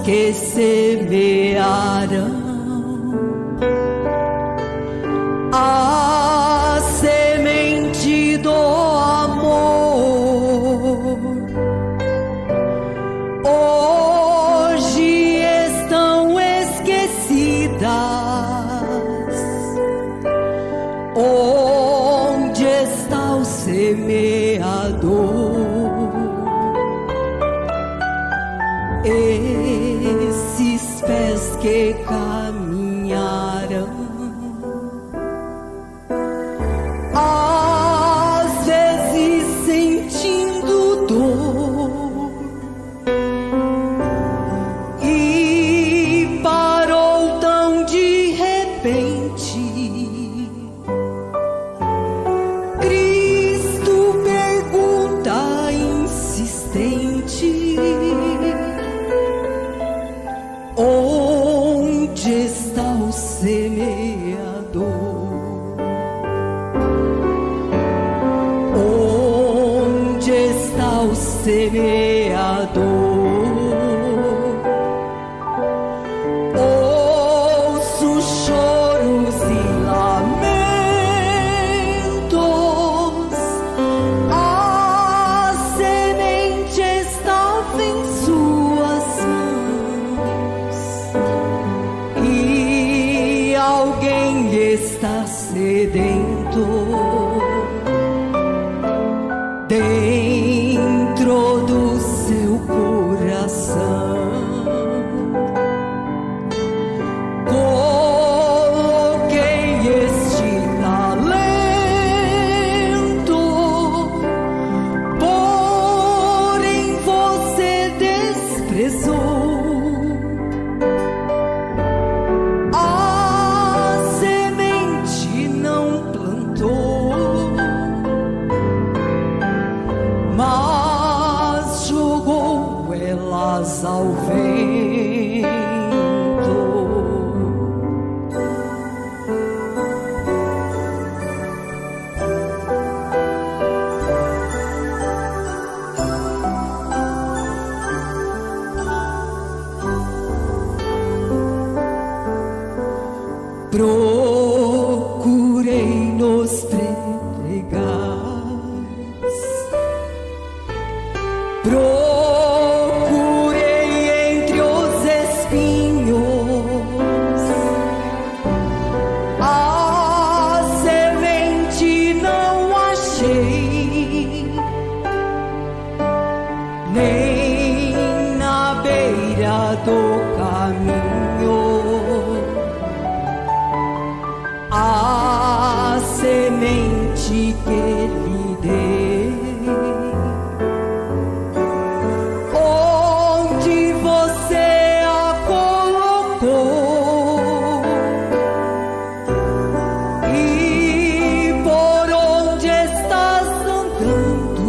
que semearão a semente do amor. Hoje estão esquecidas. Onde está o semeador? Esses pés que caminharam, às vezes sentindo dor, e parou tão de repente. Cristo pergunta insistente: onde está o semeador? Onde está o semeador? Ouço choros e lamentos. A semente estava em suas mãos e alguém está sedento dentro do seu coração. Coloquei este talento, porém você desprezou. A semente não plantou, mas jogou elas ao vento. Procurei nos predegais, procurei entre os espinhos. A semente não achei, nem na beira do caminho. A semente que lhe dei, onde você a colocou e por onde estás andando?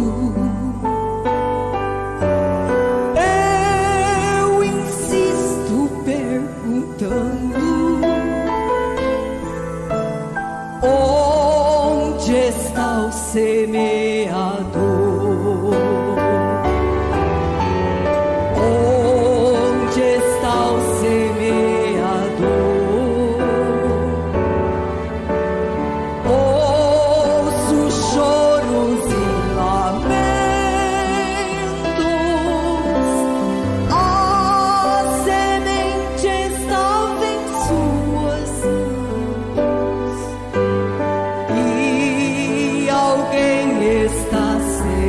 Eu insisto perguntando: onde está o semeador? Onde está o semeador? Ouço choros e lamentos. A semente estava em suas mãos e alguém está sedento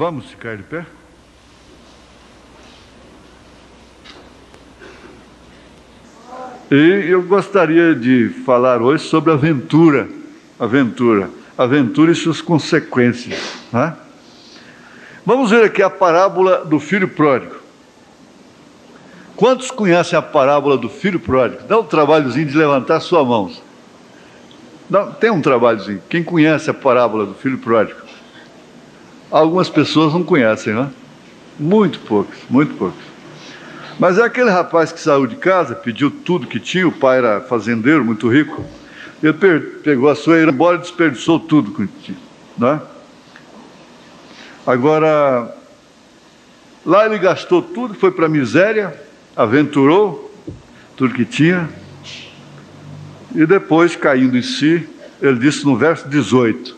Vamos ficar de pé? E eu gostaria de falar hoje sobre aventura e suas consequências, né? Vamos ver aqui a parábola do filho pródigo. Quantos conhecem a parábola do filho pródigo? Dá um trabalhozinho de levantar sua mão. Tem um trabalhozinho. Quem conhece a parábola do filho pródigo? Algumas pessoas não conhecem, né? Muito poucos, muito poucos. Mas é aquele rapaz que saiu de casa, pediu tudo que tinha, o pai era fazendeiro, muito rico. Ele pegou a sua herança, embora, desperdiçou tudo que tinha, né? Agora, lá ele gastou tudo, foi para a miséria, aventurou tudo que tinha, e depois, caindo em si, ele disse no verso 18: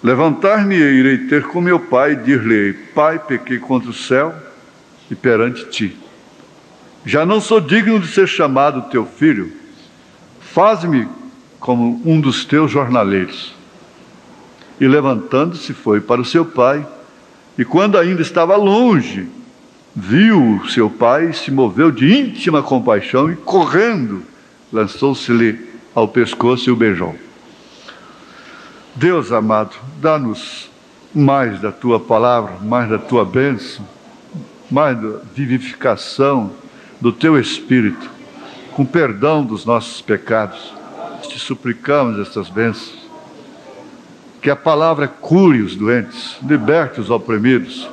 levantar-me e irei ter com meu pai e dir-lhe: Pai, pequei contra o céu e perante ti. Já não sou digno de ser chamado teu filho. Faz-me como um dos teus jornaleiros. E levantando-se foi para o seu pai, e quando ainda estava longe, viu o seu pai e se moveu de íntima compaixão e, correndo, lançou-se-lhe ao pescoço e o beijou. Deus amado, dá-nos mais da tua palavra, mais da tua bênção, mais da vivificação do teu Espírito, com perdão dos nossos pecados. Te suplicamos estas bênçãos, que a palavra cure os doentes, liberte os oprimidos,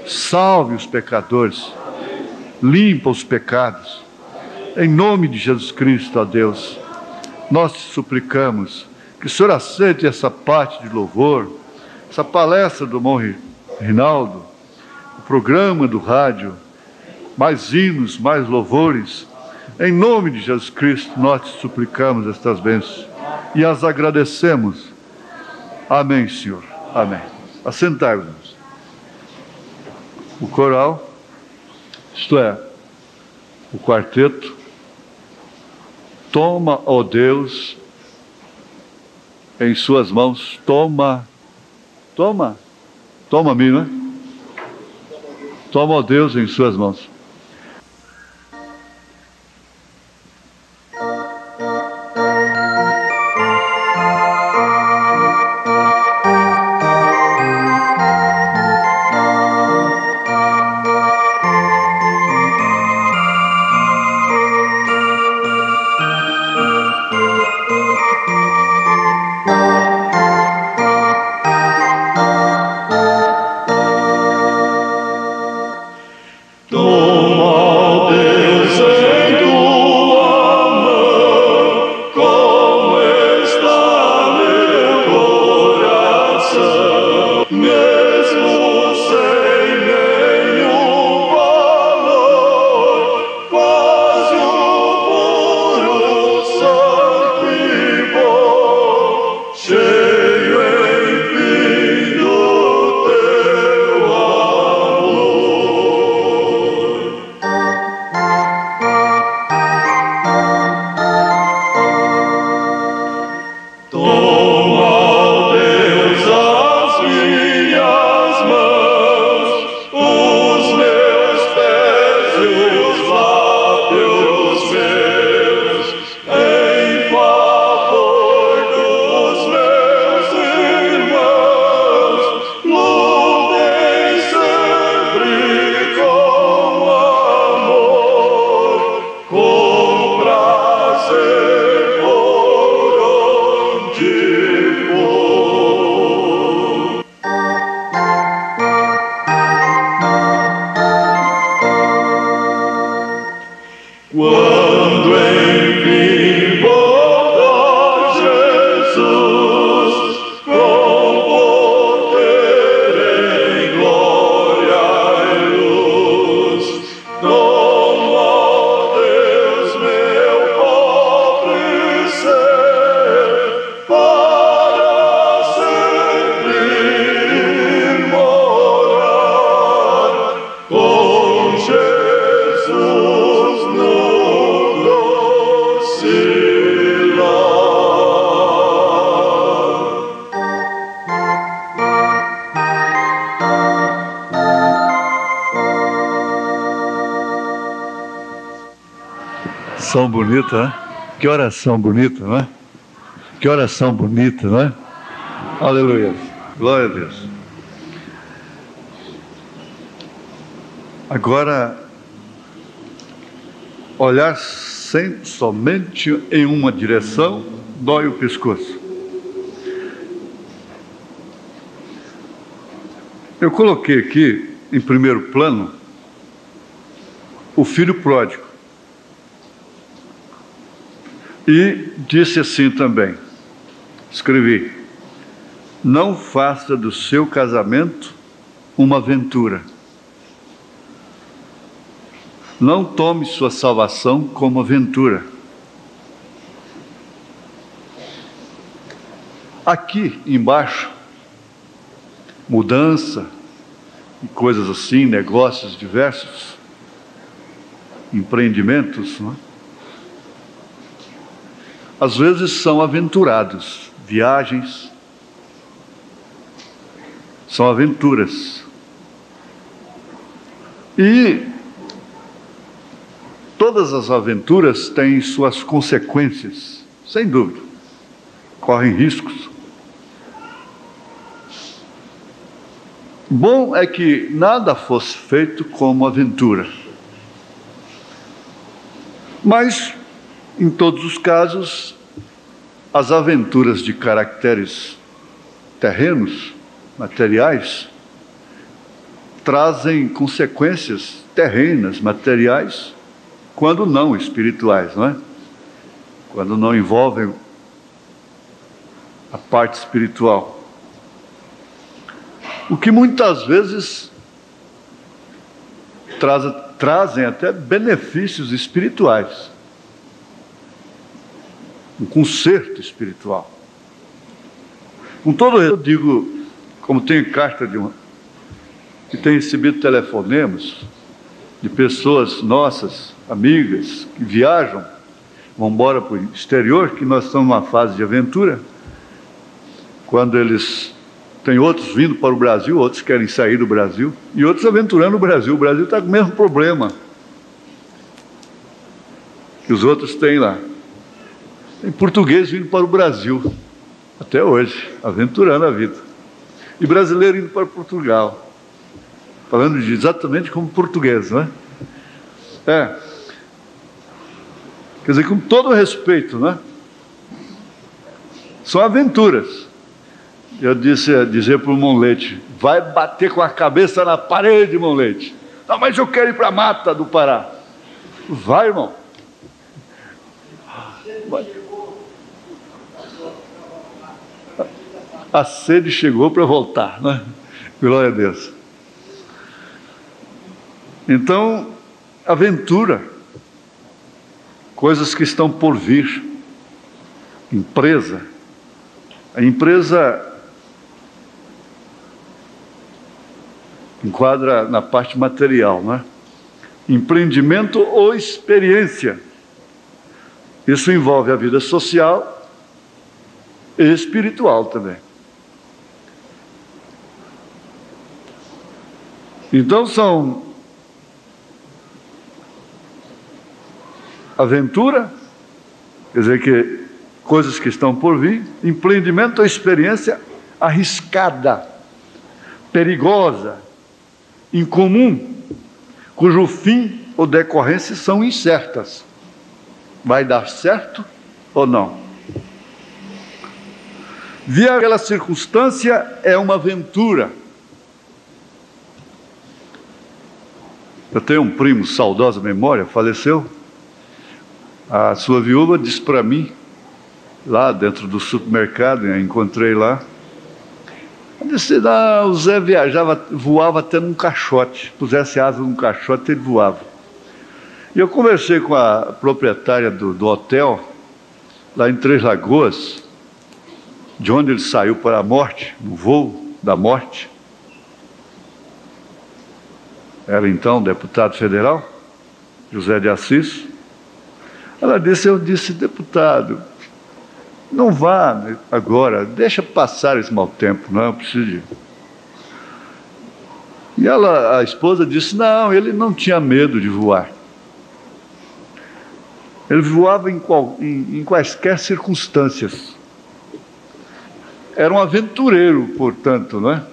salve os pecadores, limpa os pecados. Em nome de Jesus Cristo, ó Deus, nós te suplicamos que o Senhor aceite essa parte de louvor, essa palestra do irmão Rinaldo, o programa do rádio, mais hinos, mais louvores. Em nome de Jesus Cristo, nós te suplicamos estas bênçãos e as agradecemos. Amém, Senhor. Amém. Assentai-vos. O coral, isto é, o quarteto, toma, ó Deus, em suas mãos, toma-me, né? Toma, ó Deus, em suas mãos. Toma oração bonita, né? Que oração bonita, não é? Que oração bonita, não é? Aleluia. Glória a Deus. Agora, olhar somente em uma direção dói o pescoço. Eu coloquei aqui, em primeiro plano, o filho pródigo. E disse assim também, escrevi: não faça do seu casamento uma aventura. Não tome sua salvação como aventura. Aqui embaixo, mudança e coisas assim, negócios diversos, empreendimentos, não é? Às vezes são aventurados, viagens, são aventuras. E todas as aventuras têm suas consequências, sem dúvida, correm riscos. Bom é que nada fosse feito como aventura. Mas, em todos os casos, as aventuras de caracteres terrenos, materiais, trazem consequências terrenas, materiais, quando não espirituais, não é? Quando não envolvem a parte espiritual. O que muitas vezes trazem até benefícios espirituais. Um conserto espiritual. Com todo eu digo, como tenho carta que tenho recebido telefonemas de pessoas nossas, amigas, que viajam, vão embora para o exterior, que nós estamos numa fase de aventura, quando eles têm outros vindo para o Brasil, outros querem sair do Brasil, e outros aventurando o Brasil. O Brasil está com o mesmo problema que os outros têm lá. Tem português vindo para o Brasil, até hoje, aventurando a vida. E brasileiro indo para Portugal, falando exatamente como português, não é? Quer dizer, com todo respeito, não é? São aventuras. Eu dizer para o Monleite: vai bater com a cabeça na parede, Monleite. Não, mas eu quero ir para a mata do Pará. Vai, irmão. Vai. A sede chegou para voltar, né? Glória a Deus. Então, aventura, coisas que estão por vir, empresa. A empresa enquadra na parte material, né? Empreendimento ou experiência. Isso envolve a vida social e espiritual também. Então são aventura, quer dizer que coisas que estão por vir, empreendimento ou experiência arriscada, perigosa, incomum, cujo fim ou decorrência são incertas. Vai dar certo ou não? Via aquela circunstância é uma aventura. Eu tenho um primo, saudosa memória, faleceu. A sua viúva disse para mim, lá dentro do supermercado, eu encontrei lá, ela disse: não, o Zé viajava, voava até num caixote, pusesse asa num caixote, ele voava. E eu conversei com a proprietária do hotel, lá em Três Lagoas, de onde ele saiu para a morte, no voo da morte. Era então deputado federal, José de Assis. Ela disse: eu disse, deputado, não vá agora, deixa passar esse mau tempo, não precisa de... E a esposa disse: não, ele não tinha medo de voar. Ele voava em quaisquer circunstâncias. Era um aventureiro, portanto, não é?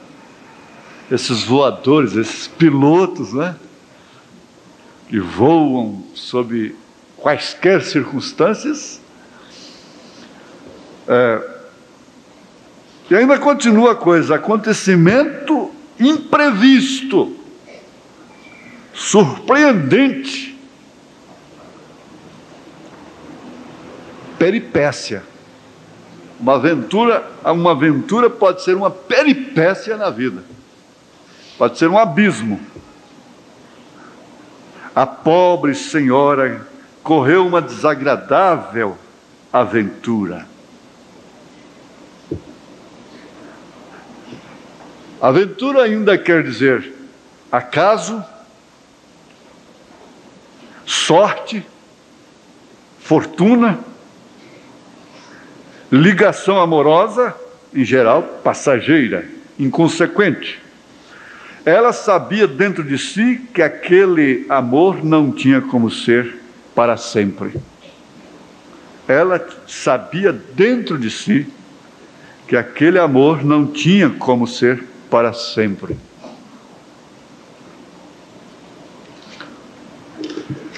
Esses voadores, esses pilotos, não é? Que voam sob quaisquer circunstâncias. E ainda continua a coisa: acontecimento imprevisto, surpreendente, peripécia. Uma aventura pode ser uma peripécia na vida, pode ser um abismo. A pobre senhora correu uma desagradável aventura. Aventura ainda quer dizer acaso, sorte, fortuna, ligação amorosa, em geral passageira, inconsequente. Ela sabia dentro de si que aquele amor não tinha como ser para sempre. Ela sabia dentro de si que aquele amor não tinha como ser para sempre.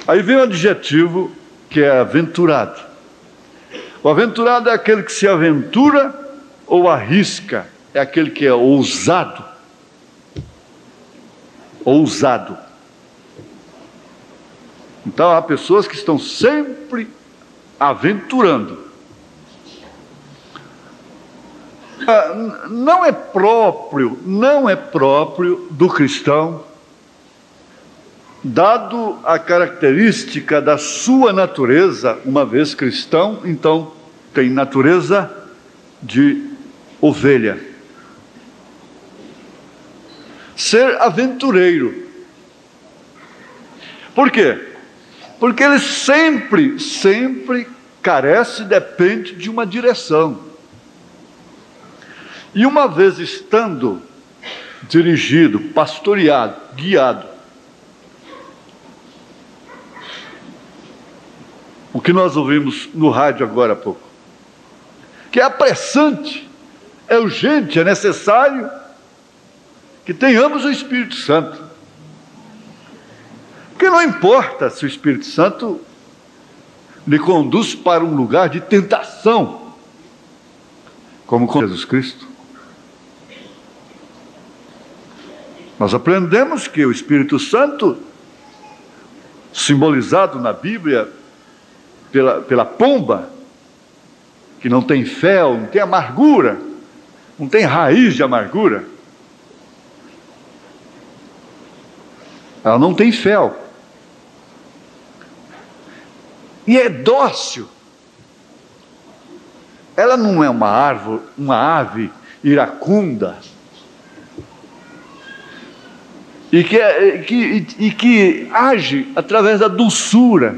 Aí vem o adjetivo que é aventurado. O aventurado é aquele que se aventura ou arrisca, é aquele que é ousado. Ousado. Então há pessoas que estão sempre aventurando. Não é próprio do cristão, dado a característica da sua natureza. Uma vez cristão, então tem natureza de ovelha. Ser aventureiro. Por quê? Porque ele sempre carece, depende de uma direção. E uma vez estando dirigido, pastoreado, guiado, o que nós ouvimos no rádio agora há pouco, que é apressante, é urgente, é necessário que tenhamos o Espírito Santo. Porque não importa se o Espírito Santo lhe conduz para um lugar de tentação, como com Jesus Cristo. Nós aprendemos que o Espírito Santo, simbolizado na Bíblia pela pomba, que não tem fel, não tem amargura, não tem raiz de amargura, ela não tem fel, e é dócil. Ela não é uma ave iracunda, e que age através da doçura,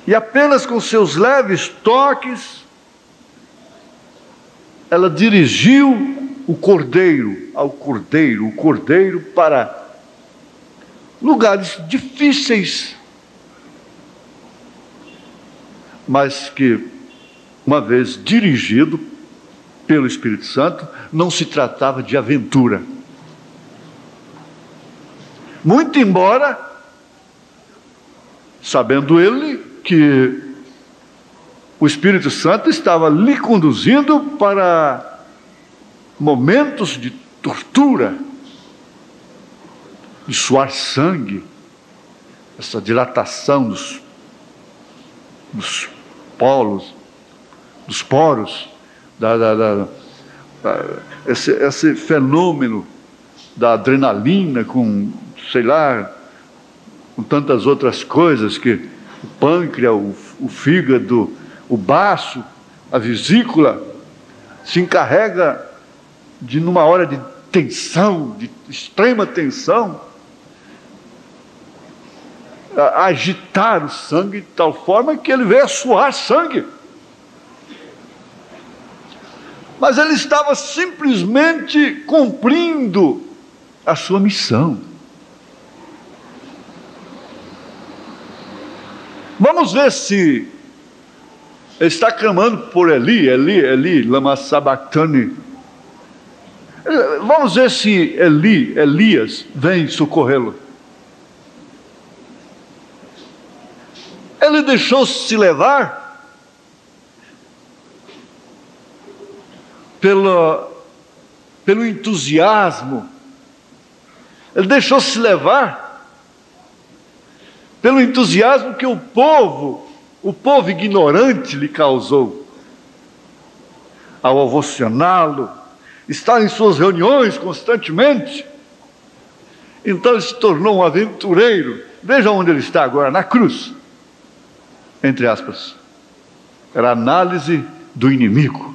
e apenas com seus leves toques ela dirigiu o cordeiro para lugares difíceis, mas que, uma vez dirigido pelo Espírito Santo, não se tratava de aventura. Muito embora, sabendo ele que o Espírito Santo estava lhe conduzindo para momentos de tortura, de suar sangue, essa dilatação dos poros, esse fenômeno da adrenalina com, sei lá, com tantas outras coisas, que o pâncreas, o fígado, o baço, a vesícula se encarrega de, numa hora de tensão, de extrema tensão, a agitar o sangue de tal forma que ele veio a suar sangue. Mas ele estava simplesmente cumprindo a sua missão. Vamos ver se ele está clamando por Eli, Eli, Eli, lama sabachthani. Vamos ver se Elias, vem socorrê-lo. Ele deixou-se levar pelo entusiasmo. Ele deixou-se levar pelo entusiasmo que o povo ignorante lhe causou. Ao ovacioná-lo, estar em suas reuniões constantemente. Então ele se tornou um aventureiro. Veja onde ele está agora, na cruz. Entre aspas. Era a análise do inimigo.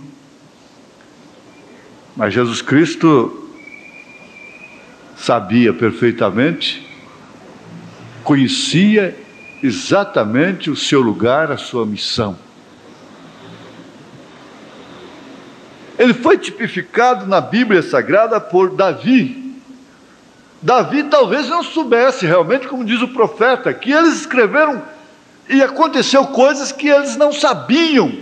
Mas Jesus Cristo sabia perfeitamente, conhecia exatamente o seu lugar, a sua missão. Ele foi tipificado na Bíblia Sagrada por Davi. Davi talvez não soubesse realmente, como diz o profeta, que eles escreveram e aconteceu coisas que eles não sabiam,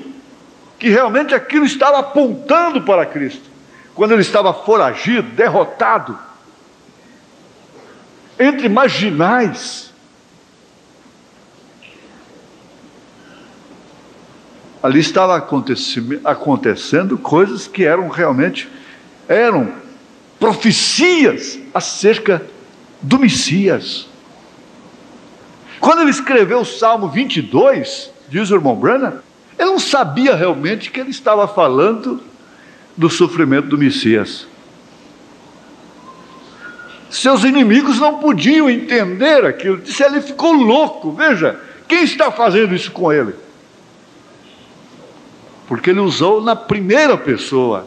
que realmente aquilo estava apontando para Cristo. Quando ele estava foragido, derrotado, entre marginais, ali estava acontecendo coisas que eram profecias acerca do Messias. Quando ele escreveu o Salmo 22, diz o irmão Branham, ele não sabia realmente que ele estava falando do sofrimento do Messias. Seus inimigos não podiam entender aquilo. Disse, ele ficou louco. Veja, quem está fazendo isso com ele? Porque ele usou na primeira pessoa.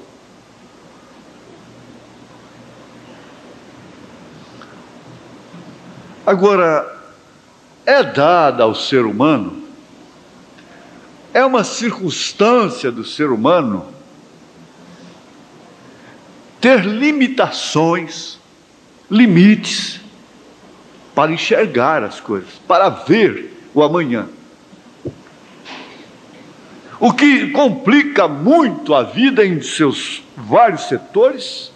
Agora, é dada ao ser humano, é uma circunstância do ser humano ter limitações, limites, para enxergar as coisas, para ver o amanhã. O que complica muito a vida em seus vários setores,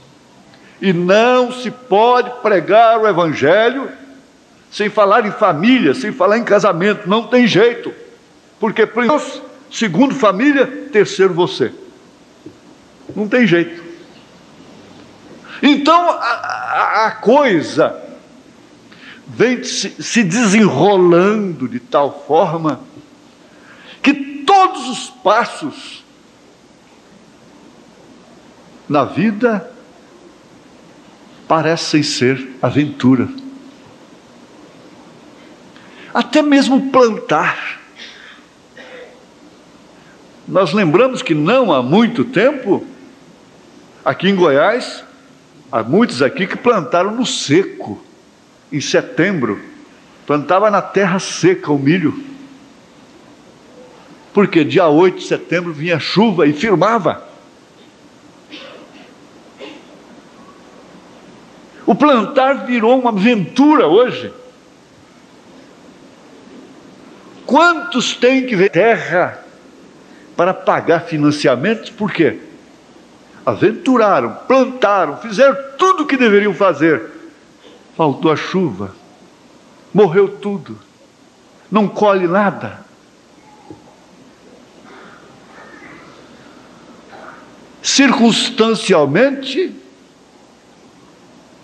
e não se pode pregar o Evangelho sem falar em família, sem falar em casamento, não tem jeito. Porque primeiro, segundo família, terceiro você. Não tem jeito. Então a coisa vem se desenrolando de tal forma que todos os passos na vida parecem ser aventura. Até mesmo plantar. Nós lembramos que não há muito tempo, aqui em Goiás, há muitos aqui que plantaram no seco, em setembro, plantava na terra seca o milho, porque dia 8 de setembro vinha chuva e firmava. O plantar virou uma aventura hoje. Quantos têm que ver terra para pagar financiamentos? Por quê? Aventuraram, plantaram, fizeram tudo o que deveriam fazer. Faltou a chuva, morreu tudo, não colhe nada. Circunstancialmente,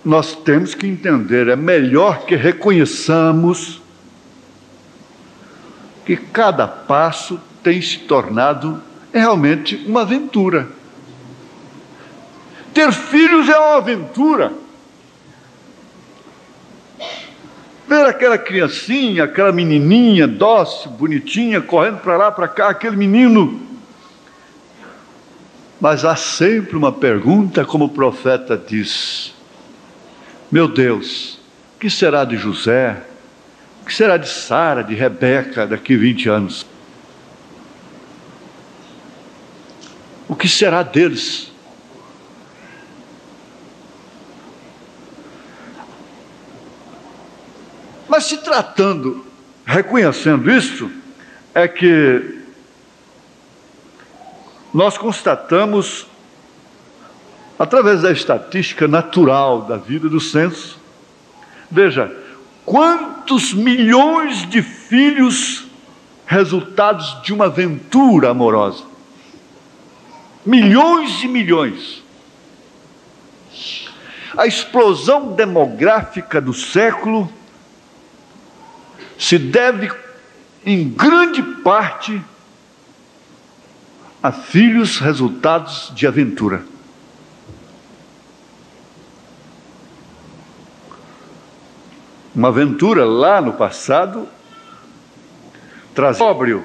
nós temos que entender, é melhor que reconheçamos que cada passo tem se tornado realmente uma aventura. Ter filhos é uma aventura. Ver aquela criancinha, aquela menininha dócil, bonitinha, correndo para lá, para cá, aquele menino. Mas há sempre uma pergunta, como o profeta diz: meu Deus, o que será de José? O que será de Sara, de Rebeca, daqui 20 anos? O que será deles? Mas se tratando, reconhecendo isso, é que nós constatamos, através da estatística natural da vida do censo, veja, quantos milhões de filhos resultados de uma aventura amorosa. Milhões e milhões. A explosão demográfica do século se deve, em grande parte, a filhos resultados de aventura. Uma aventura lá no passado trazia sóbrio,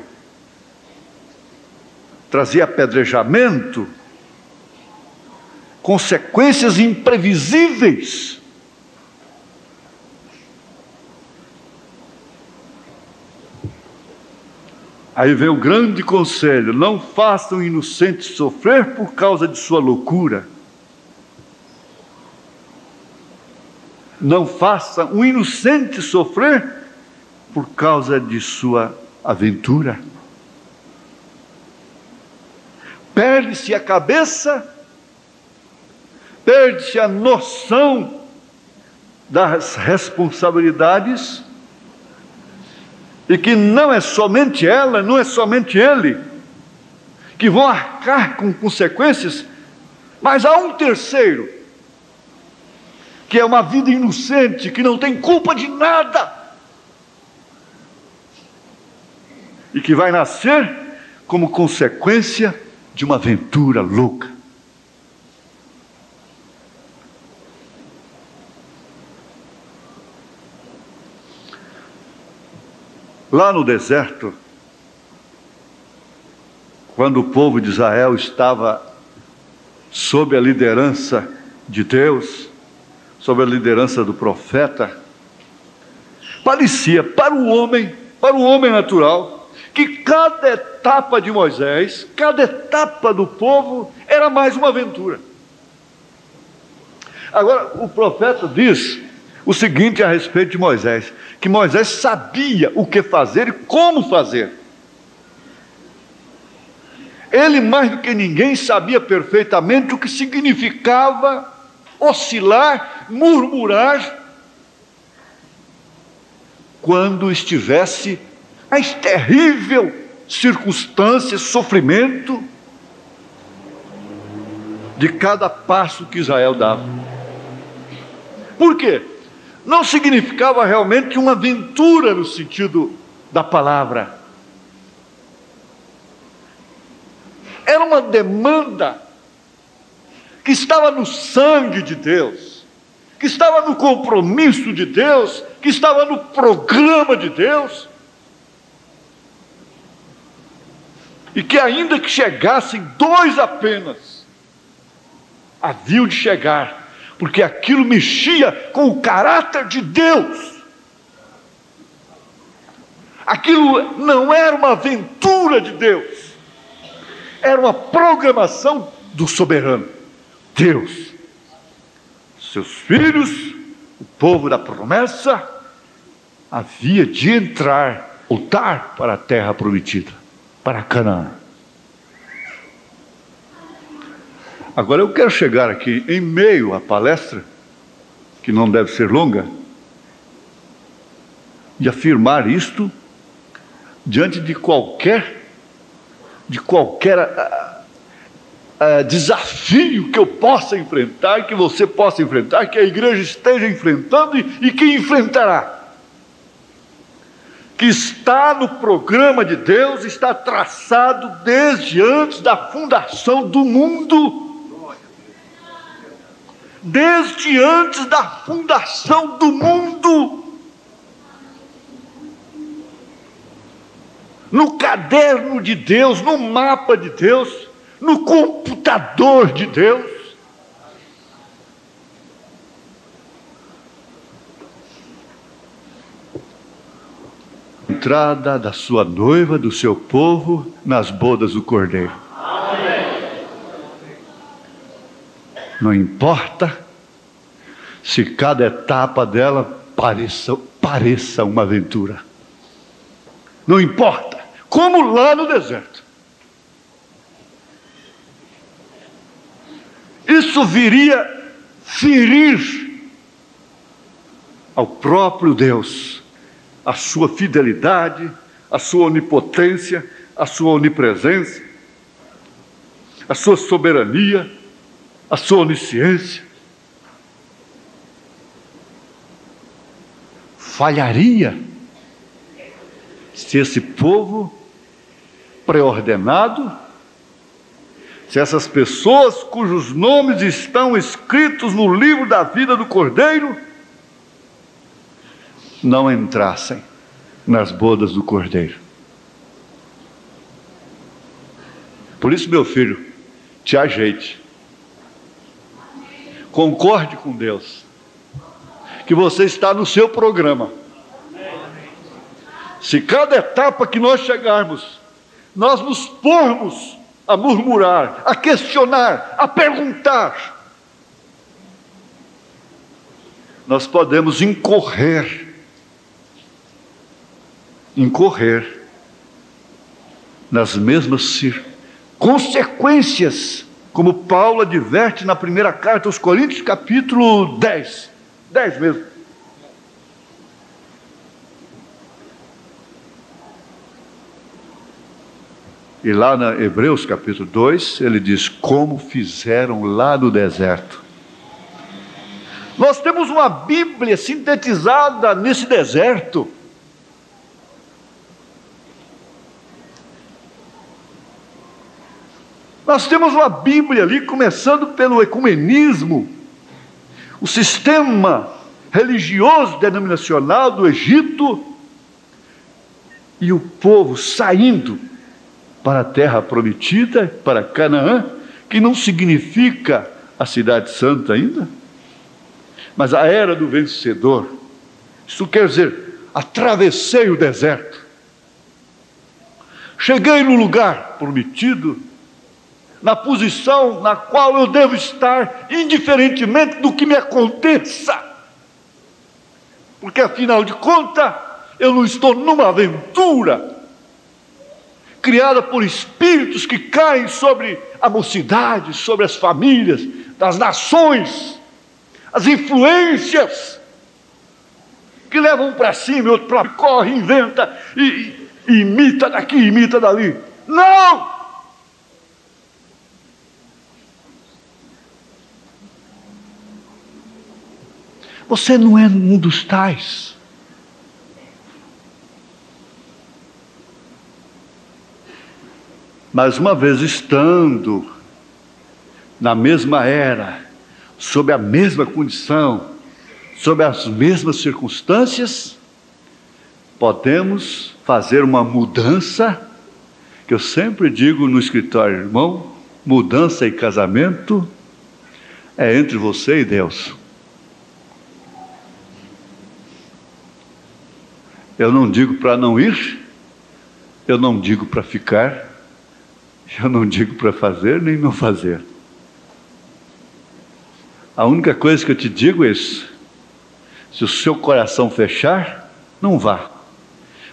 trazia apedrejamento, consequências imprevisíveis. Aí vem o grande conselho: não façam o inocente sofrer por causa de sua loucura. Não faça um inocente sofrer por causa de sua aventura. Perde-se a cabeça, perde-se a noção das responsabilidades, e que não é somente ela, não é somente ele que vão arcar com consequências, mas há um terceiro, que é uma vida inocente, que não tem culpa de nada, e que vai nascer como consequência de uma aventura louca. Lá no deserto, quando o povo de Israel estava sob a liderança de Deus, sob a liderança do profeta, parecia para o homem natural, que cada etapa de Moisés, cada etapa do povo era mais uma aventura. Agora, o profeta diz o seguinte a respeito de Moisés: que Moisés sabia o que fazer e como fazer. Ele, mais do que ninguém, sabia perfeitamente o que significava oscilar, murmurar, quando estivesse a terrível circunstância, sofrimento de cada passo que Israel dava. Por quê? Não significava realmente uma aventura no sentido da palavra. Era uma demanda que estava no sangue de Deus, que estava no compromisso de Deus, que estava no programa de Deus, e que ainda que chegassem dois apenas, haviam de chegar, porque aquilo mexia com o caráter de Deus. Aquilo não era uma aventura de Deus, era uma programação do soberano Deus. Seus filhos, o povo da promessa, havia de entrar, voltar para a terra prometida, para Canaã. Agora eu quero chegar aqui em meio à palestra, que não deve ser longa, e afirmar isto diante de qualquer desafio que eu possa enfrentar, que você possa enfrentar, que a igreja esteja enfrentando e que enfrentará. Que está no programa de Deus, está traçado desde antes da fundação do mundo. Desde antes da fundação do mundo. No caderno de Deus, no mapa de Deus, no computador de Deus. Entrada da sua noiva, do seu povo, nas bodas do Cordeiro. Não importa se cada etapa dela pareça uma aventura. Não importa como lá no deserto. Isso viria ferir ao próprio Deus, a sua fidelidade, a sua onipotência, a sua onipresença, a sua soberania, a sua onisciência. Falharia se esse povo pré-ordenado, se essas pessoas cujos nomes estão escritos no livro da vida do Cordeiro, não entrassem nas bodas do Cordeiro. Por isso, meu filho, te ajeite. Concorde com Deus, que você está no seu programa. Se cada etapa que nós chegarmos, nós nos pormos a murmurar, a questionar, a perguntar, nós podemos incorrer nas mesmas consequências, como Paulo adverte na primeira carta aos Coríntios, capítulo 10 mesmo. E lá na Hebreus capítulo 2, ele diz, como fizeram lá no deserto. Nós temos uma Bíblia sintetizada nesse deserto. Nós temos uma Bíblia ali, começando pelo ecumenismo, o sistema religioso denominacional do Egito, e o povo saindo para a terra prometida, para Canaã, que não significa a cidade santa ainda, mas a era do vencedor. Isso quer dizer, atravessei o deserto, cheguei no lugar prometido, na posição na qual eu devo estar, indiferentemente do que me aconteça, porque afinal de contas, eu não estou numa aventura criada por espíritos que caem sobre a mocidade, sobre as famílias, das nações, as influências que levam um para cima e outro para lá, corre, inventa e imita daqui, imita dali. Não! Você não é um dos tais. Mas uma vez estando na mesma era, sob a mesma condição, sob as mesmas circunstâncias, podemos fazer uma mudança, que eu sempre digo no escritório, irmão, mudança e casamento é entre você e Deus. Eu não digo para não ir, eu não digo para ficar, eu não digo para fazer nem não fazer. A única coisa que eu te digo é isso: se o seu coração fechar, não vá.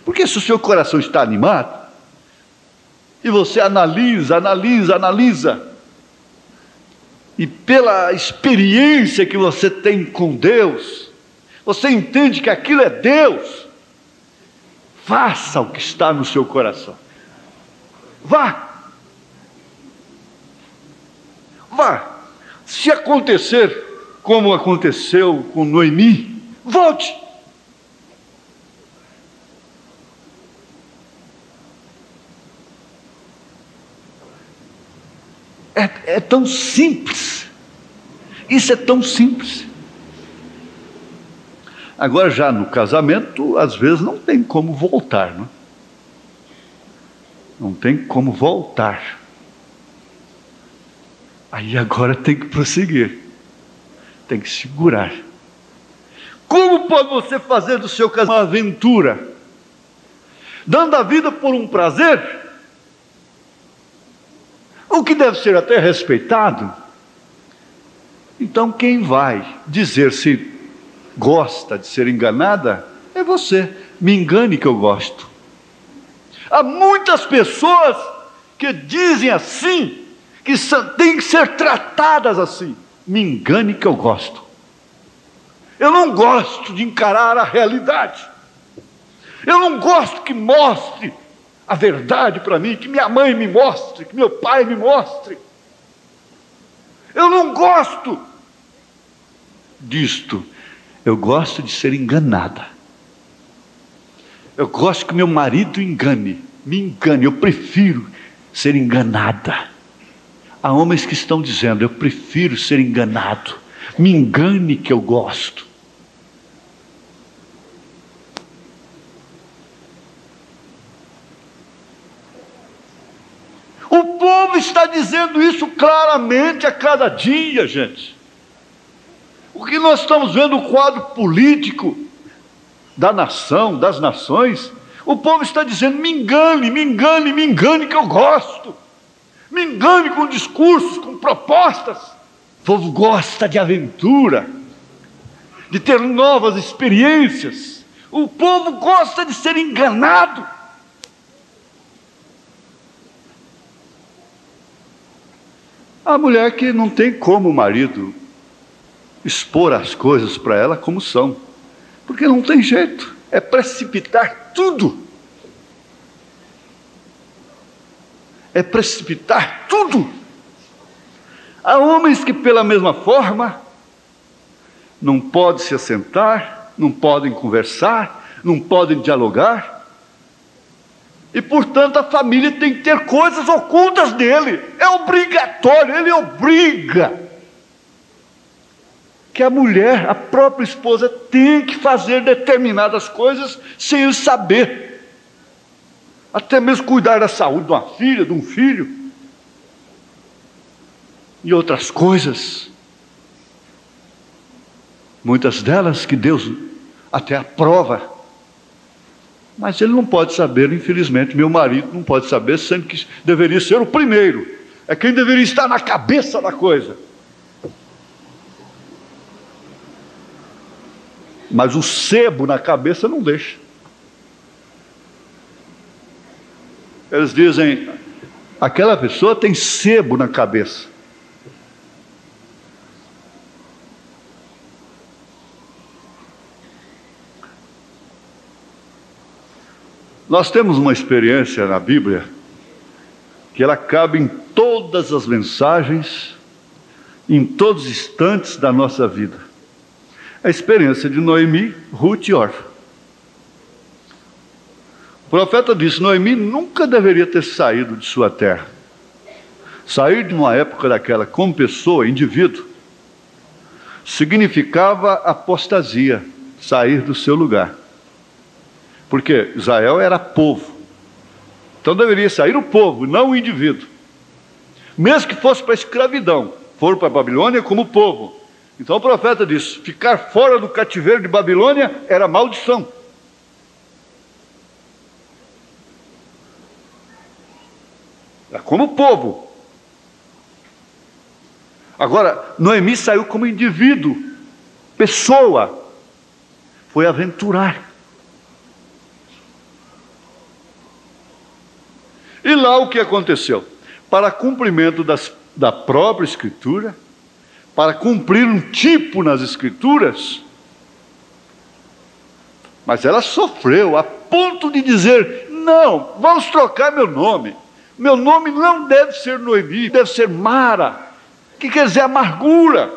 Porque se o seu coração está animado, e você analisa, e pela experiência que você tem com Deus, você entende que aquilo é Deus, faça o que está no seu coração. Vá. Se acontecer como aconteceu com Noemi, volte. É tão simples. Isso é tão simples. Agora, já no casamento, às vezes não tem como voltar, não? Não tem como voltar. Aí agora tem que prosseguir, tem que segurar. Como pode você fazer do seu casamento uma aventura, dando a vida por um prazer, o que deve ser até respeitado? Então quem vai dizer se gosta de ser enganada é você. Me engane que eu gosto. Há muitas pessoas que dizem assim, que têm que ser tratadas assim. Me engane que eu gosto. Eu não gosto de encarar a realidade. Eu não gosto que mostre a verdade para mim, que minha mãe me mostre, que meu pai me mostre. Eu não gosto disto. Eu gosto de ser enganada. Eu gosto que meu marido me engane. Eu prefiro ser enganada. Há homens que estão dizendo: eu prefiro ser enganado. Me engane que eu gosto. O povo está dizendo isso claramente a cada dia, gente. O que nós estamos vendo, o quadro político da nação, das nações, o povo está dizendo: me engane, me engane, me engane que eu gosto. Me engane com discursos, com propostas. O povo gosta de aventura, de ter novas experiências. O povo gosta de ser enganado. A mulher que não tem como o marido expor as coisas para ela como são, porque não tem jeito, é precipitar tudo. É precipitar tudo. Há homens que, pela mesma forma, não podem se assentar, não podem conversar, não podem dialogar, e portanto a família tem que ter coisas ocultas dele. É obrigatório, ele obriga que a mulher, a própria esposa, tem que fazer determinadas coisas sem ele saber. Até mesmo cuidar da saúde de uma filha, de um filho, e outras coisas. Muitas delas que Deus até aprova. Mas ele não pode saber, infelizmente, meu marido não pode saber, sendo que deveria ser o primeiro. É quem deveria estar na cabeça da coisa. Mas o sebo na cabeça não deixa. Eles dizem: aquela pessoa tem sebo na cabeça. Nós temos uma experiência na Bíblia que ela cabe em todas as mensagens, em todos os instantes da nossa vida. A experiência de Noemi, Ruth e Orfa. O profeta disse: Noemi nunca deveria ter saído de sua terra. Sair de uma época daquela como pessoa, indivíduo, significava apostasia, sair do seu lugar. Porque Israel era povo. Então deveria sair o povo, não o indivíduo. Mesmo que fosse para a escravidão, foram para a Babilônia como povo. Então o profeta disse: ficar fora do cativeiro de Babilônia era maldição. Era como povo. Agora, Noemi saiu como indivíduo, pessoa, foi aventurar. E lá o que aconteceu? Para cumprimento da própria Escritura, para cumprir um tipo nas Escrituras, mas ela sofreu a ponto de dizer: não, vamos trocar meu nome. Meu nome não deve ser Noemi, deve ser Mara, que quer dizer amargura.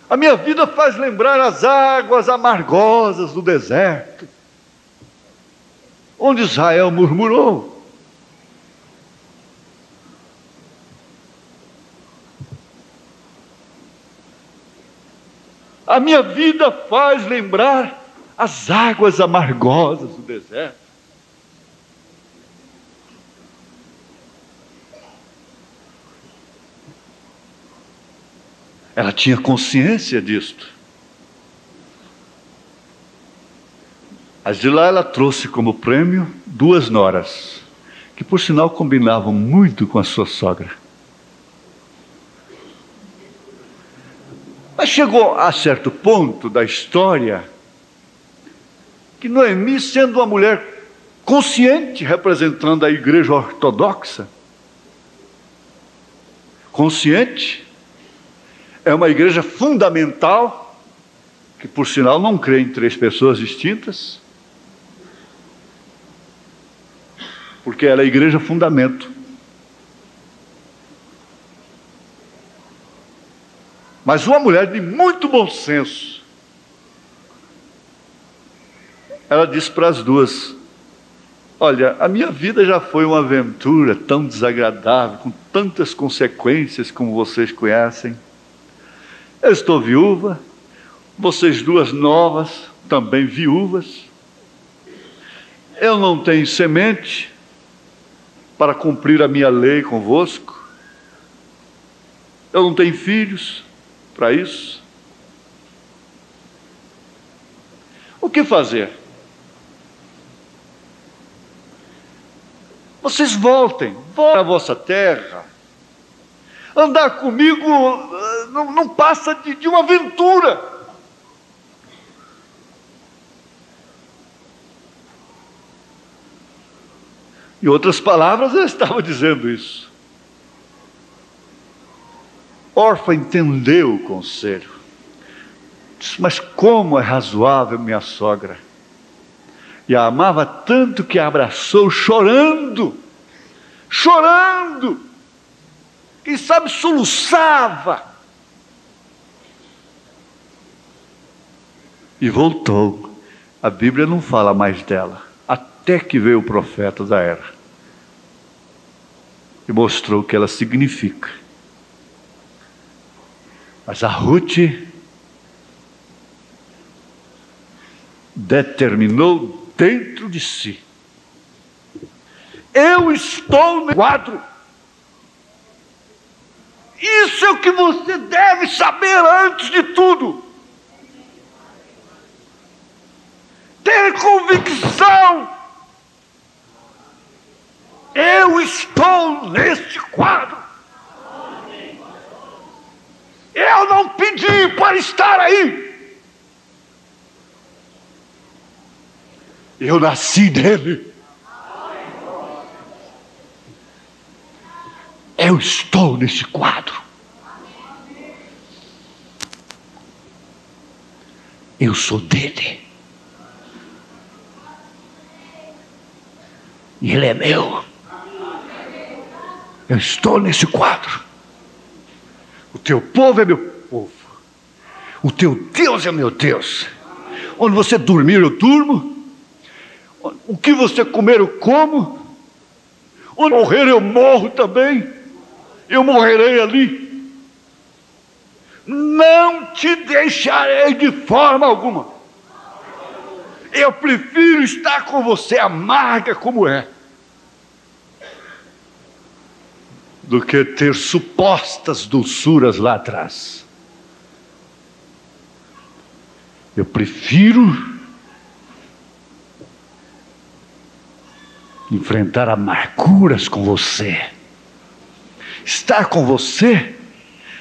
A minha vida faz lembrar as águas amargosas do deserto, onde Israel murmurou. A minha vida faz lembrar as águas amargosas do deserto. Ela tinha consciência disto. Mas de lá ela trouxe como prêmio 2 noras, que por sinal combinavam muito com a sua sogra. Mas chegou a certo ponto da história que Noemi, sendo uma mulher Consciente, representando a igreja ortodoxa. Consciente é uma igreja fundamental, que por sinal não crê em 3 pessoas distintas, porque ela é a igreja fundamento. Mas uma mulher de muito bom senso, ela disse para as duas: olha, a minha vida já foi uma aventura tão desagradável, com tantas consequências como vocês conhecem. Eu estou viúva, vocês duas novas, também viúvas. Eu não tenho semente para cumprir a minha lei convosco. Eu não tenho filhos para isso. O que fazer? Vocês voltem à vossa terra. Andar comigo não passa de uma aventura. Em outras palavras, eu estava dizendo isso. Orfa entendeu o conselho. Disse: mas como é razoável minha sogra? E a amava tanto que a abraçou chorando. Quem sabe soluçava. E voltou. A Bíblia não fala mais dela, até que veio o profeta da era e mostrou o que ela significa. Mas a Ruth determinou dentro de si: eu estou no quadro. Isso é o que você deve saber antes de tudo. Ter convicção. Eu estou neste quadro. Eu não pedi para estar aí. Eu nasci dele. Eu estou nesse quadro. Eu sou dele. E ele é meu. Eu estou nesse quadro. O teu povo é meu povo. O teu Deus é meu Deus. Onde você dormir, eu durmo. O que você comer, eu como. Onde morrer, eu morro também. Eu morrerei ali. Não te deixarei de forma alguma. Eu prefiro estar com você amarga como é, do que ter supostas dulçuras lá atrás. Eu prefiro enfrentar amarguras com você, estar com você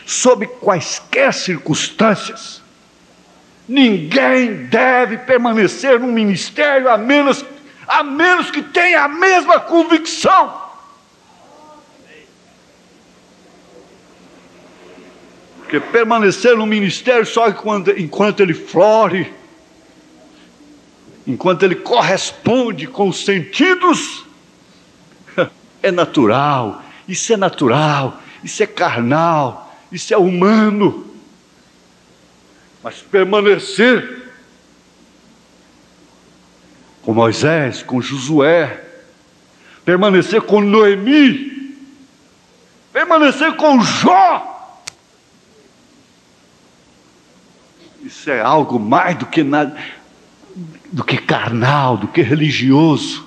sob quaisquer circunstâncias. Ninguém deve permanecer no ministério a menos que tenha a mesma convicção. Porque permanecer no ministério só enquanto ele flore, enquanto ele corresponde com os sentidos, é natural. Isso é natural, isso é carnal, isso é humano. Mas permanecer com Moisés, com Josué, permanecer com Noemi, permanecer com Jó, isso é algo mais do que nada, do que carnal, do que religioso.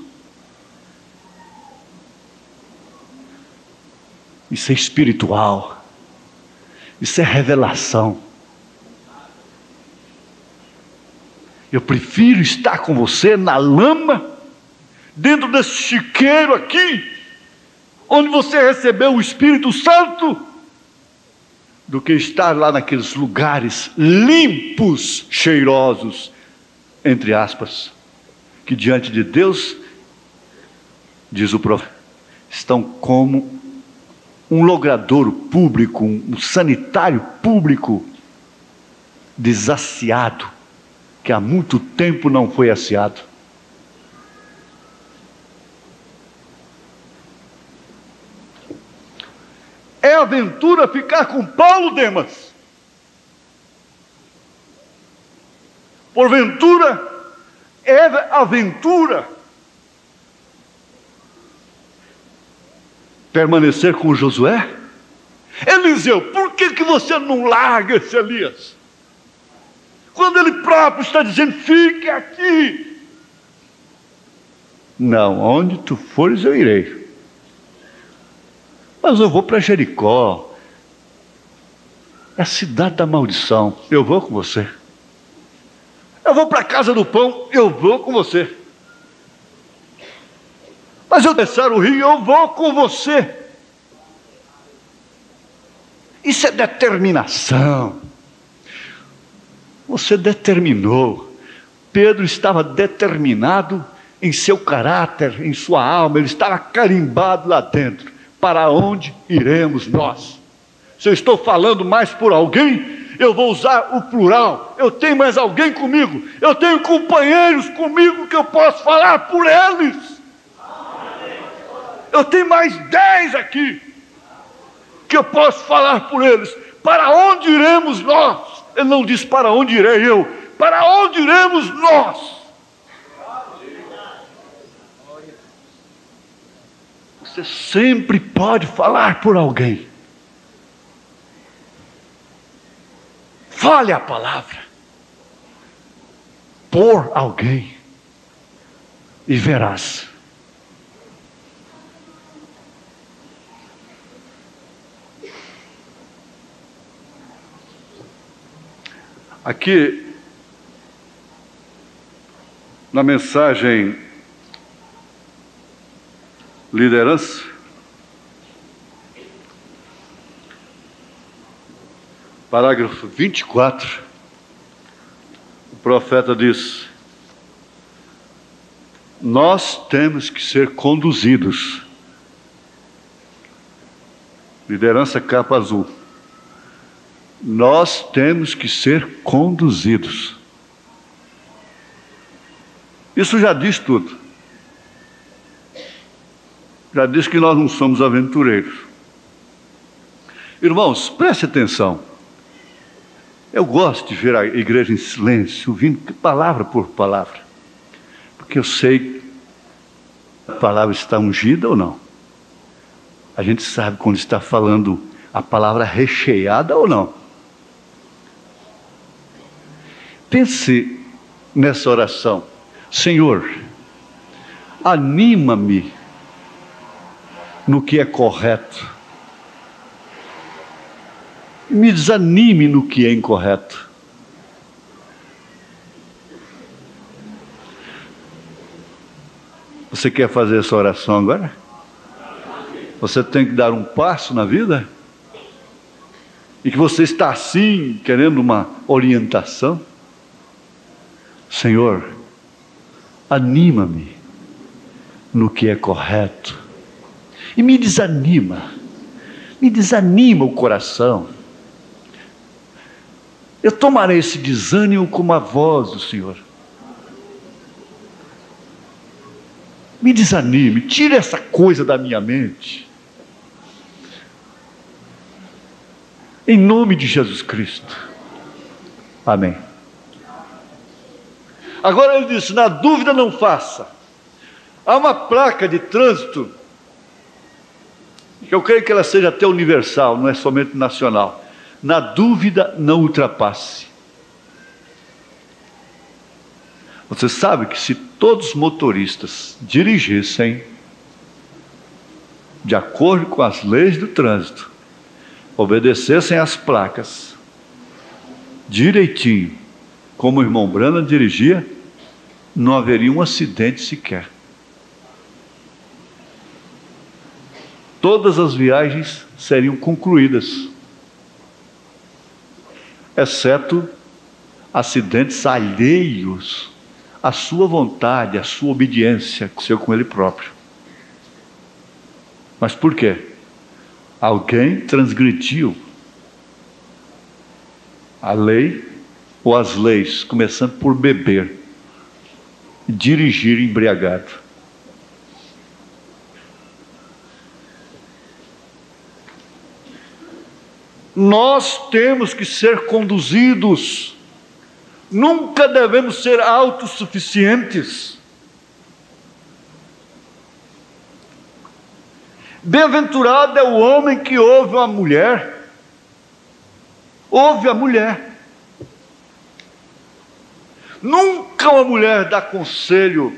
Isso é espiritual. Isso é revelação. Eu prefiro estar com você na lama, dentro desse chiqueiro aqui, onde você recebeu o Espírito Santo, do que estar lá naqueles lugares limpos, cheirosos, entre aspas, que diante de Deus diz o profeta, estão como um logradouro público, um sanitário público desaciado, que há muito tempo não foi aciado. É aventura ficar com Paulo, Demas? Porventura é aventura permanecer com Josué? Eliseu, por que você não larga esse Elias? Quando ele próprio está dizendo, fique aqui. Não, onde tu fores eu irei. Mas eu vou para Jericó, é a cidade da maldição, eu vou com você. Eu vou para a casa do pão, eu vou com você. Mas eu descer o rio, eu vou com você. Isso é determinação. Você determinou. Pedro estava determinado em seu caráter, em sua alma, ele estava carimbado lá dentro. Para onde iremos nós? Se eu estou falando mais por alguém, eu vou usar o plural. Eu tenho mais alguém comigo. Eu tenho companheiros comigo que eu posso falar por eles. Eu tenho mais 10 aqui que eu posso falar por eles. Para onde iremos nós? Ele não diz para onde irei eu. Para onde iremos nós? Você sempre pode falar por alguém. Fale a palavra por alguém e verás. Aqui, na mensagem liderança, parágrafo 24, o profeta diz: nós temos que ser conduzidos. Liderança capa azul. Nós temos que ser conduzidos. Isso já diz tudo. Já diz que nós não somos aventureiros. Irmãos, preste atenção. Eu gosto de ver a igreja em silêncio, ouvindo palavra por palavra, porque eu sei que a palavra está ungida ou não. A gente sabe quando está falando a palavra recheada ou não. Pense nessa oração: Senhor, anima-me no que é correto, me desanime no que é incorreto. Você quer fazer essa oração agora? Você tem que dar um passo na vida? E que você está assim, querendo uma orientação? Senhor, anima-me no que é correto e me desanima o coração. Eu tomarei esse desânimo como a voz do Senhor. Me desanime, tire essa coisa da minha mente. Em nome de Jesus Cristo. Amém. Agora ele disse: na dúvida não faça. Há uma placa de trânsito, que eu creio que ela seja até universal, não é somente nacional. Na dúvida não ultrapasse. Você sabe que se todos os motoristas dirigissem de acordo com as leis do trânsito, obedecessem às placas direitinho, como o irmão Branham dirigia, não haveria um acidente sequer. Todas as viagens seriam concluídas, exceto acidentes alheios à sua vontade, à sua obediência, com ele próprio. Mas por quê? Alguém transgrediu a lei ou as leis, começando por beber e dirigir embriagado. Nós temos que ser conduzidos, nunca devemos ser autossuficientes. Bem-aventurado é o homem que ouve a mulher, ouve a mulher. Nunca uma mulher dá conselho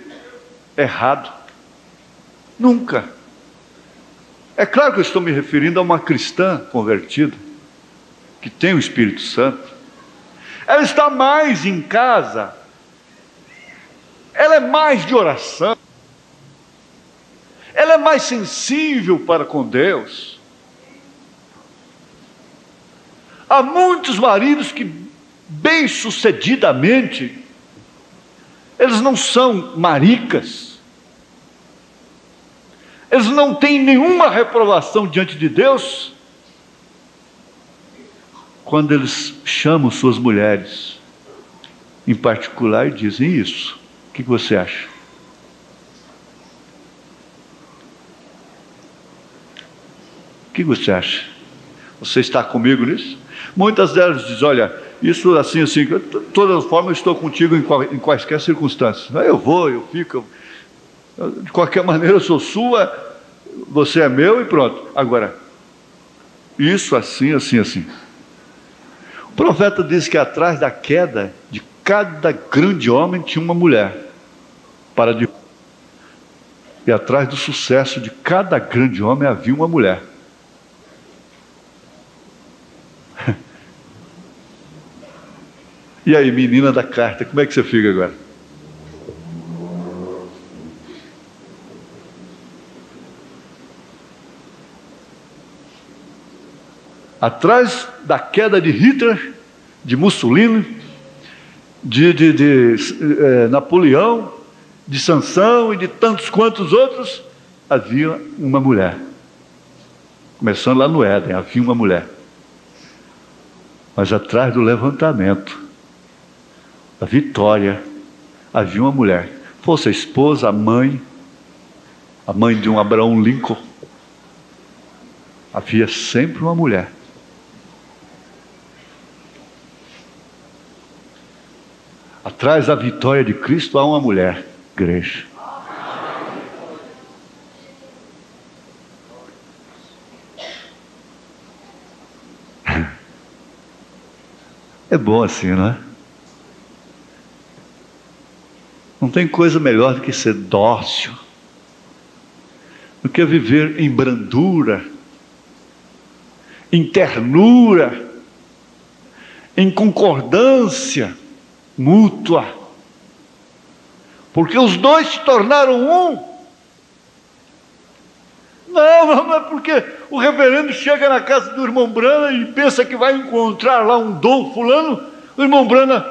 errado, nunca. É claro que eu estou me referindo a uma cristã convertida, que tem o Espírito Santo. Ela está mais em casa, ela é mais de oração, ela é mais sensível para com Deus. Há muitos maridos que, bem-sucedidamente, eles não são maricas, eles não têm nenhuma reprovação diante de Deus, quando eles chamam suas mulheres, em particular, e dizem isso. O que você acha? O que você acha? Você está comigo nisso? Muitas delas dizem, olha, isso assim, de todas as formas eu estou contigo em quaisquer circunstâncias. Eu vou, eu fico, de qualquer maneira eu sou sua, você é meu e pronto. Agora, isso assim. O profeta diz que atrás da queda de cada grande homem tinha uma mulher, e atrás do sucesso de cada grande homem havia uma mulher. E aí, menina da carta, como é que você fica agora? Atrás da queda de Hitler, de Mussolini, de Napoleão, de Sansão e de tantos quantos outros, havia uma mulher. Começando lá no Éden, havia uma mulher. Mas atrás do levantamento, a vitória, havia uma mulher. Fosse a esposa, a mãe de um Abraão Lincoln, havia sempre uma mulher. Atrás da vitória de Cristo há uma mulher, igreja. É bom assim, não é? Não tem coisa melhor do que ser dócil, do que viver em brandura, em ternura, em concordância mútua, porque os dois se tornaram um. Não é porque o reverendo chega na casa do irmão Brana e pensa que vai encontrar lá um dom fulano. O irmão Brana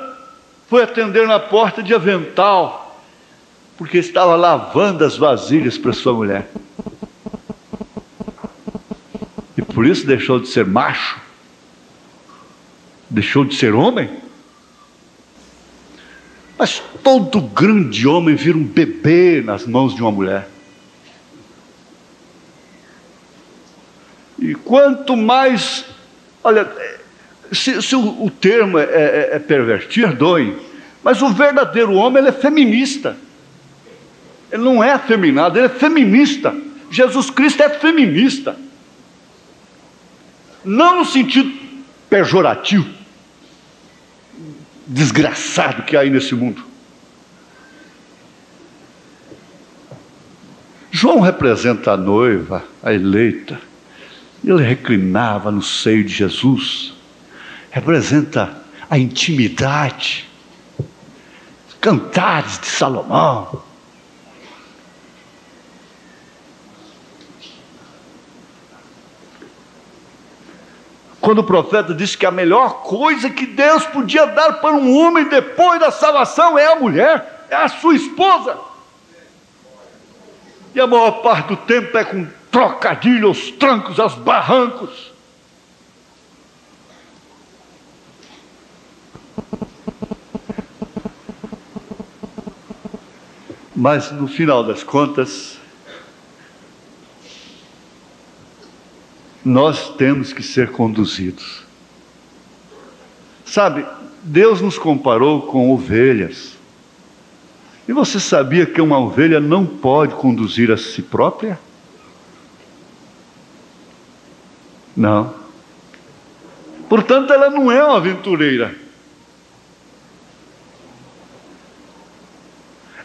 foi atender na porta de avental, porque estava lavando as vasilhas para sua mulher, e por isso deixou de ser macho, deixou de ser homem. Mas todo grande homem vira um bebê nas mãos de uma mulher. E quanto mais, olha, se o termo é pervertido, perdoem, mas o verdadeiro homem, ele é feminista. Ele não é afeminado, ele é feminista. Jesus Cristo é feminista. Não no sentido pejorativo, desgraçado que há aí nesse mundo. João representa a noiva, a eleita. Ele reclinava no seio de Jesus. Representa a intimidade, cantares de Salomão. Quando o profeta disse que a melhor coisa que Deus podia dar para um homem depois da salvação é a mulher, é a sua esposa. E a maior parte do tempo é com trocadilhos, aos trancos, aos barrancos. Mas no final das contas, nós temos que ser conduzidos. Sabe, Deus nos comparou com ovelhas. E você sabia que uma ovelha não pode conduzir a si própria? Não. Portanto, ela não é uma aventureira.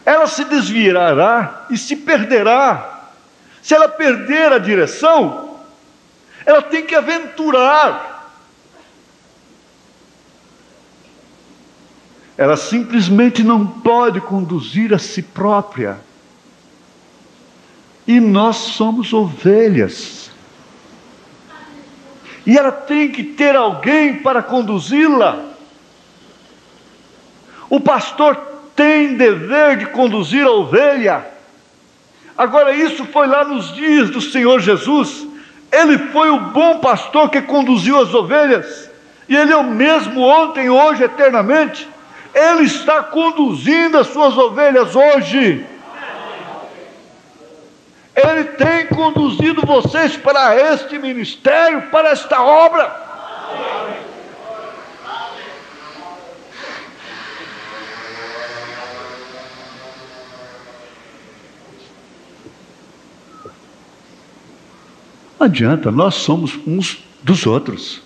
Ela se desviará e se perderá. Se ela perder a direção, ela tem que aventurar. Ela simplesmente não pode conduzir a si própria. E nós somos ovelhas. E ela tem que ter alguém para conduzi-la. O pastor tem dever de conduzir a ovelha. Agora, isso foi lá nos dias do Senhor Jesus. Ele foi o bom pastor que conduziu as ovelhas. E Ele é o mesmo ontem, hoje, eternamente. Ele está conduzindo as suas ovelhas hoje. Ele tem conduzido vocês para este ministério, para esta obra. Não adianta, nós somos uns dos outros.